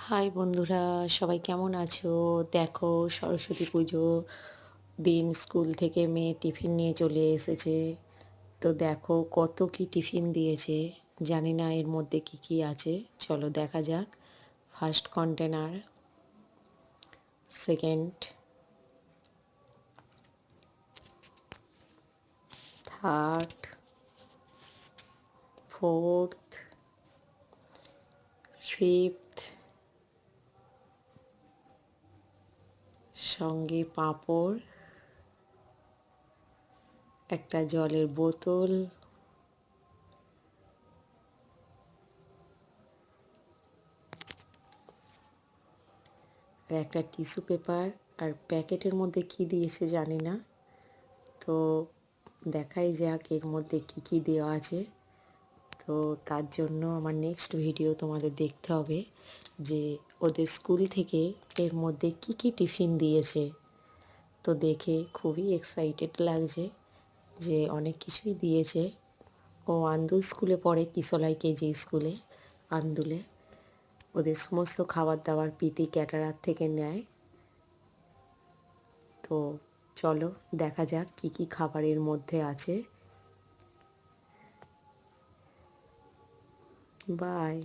High বন্ধুরা, সবাই কেমন আছো? দেখো, সরস্বতী পুজো দিন স্কুল থেকে মেয়ে টিফিন নিয়ে চলে এসেছে। তো দেখো কত কি টিফিন দিয়েছে। জানি না এর মধ্যে কি কি আছে, চলো দেখা যাক। First container, second, third, fourth, fifth, সঙ্গে পাঁপড়, একটা জলের বোতল, আর একটা টিস্যু পেপার। আর প্যাকেটের মধ্যে কি দিয়েছে জানি না, তো দেখাই যাক এর মধ্যে কি কি দেওয়া আছে। তো তার জন্য আমার নেক্সট ভিডিও তোমাদের দেখতে হবে যে ওদের স্কুল থেকে এর মধ্যে কি কি টিফিন দিয়েছে। তো দেখে খুবই এক্সাইটেড লাগছে যে অনেক কিছুই দিয়েছে। ও আন্দুল স্কুলে পড়ে, কিশলাই কেজি স্কুলে, আন্দুলে। ওদের সমস্ত খাবার দাবার পিতি ক্যাটারার থেকে নেয়। তো চলো দেখা যাক কি কি খাবারের মধ্যে আছে। বাই।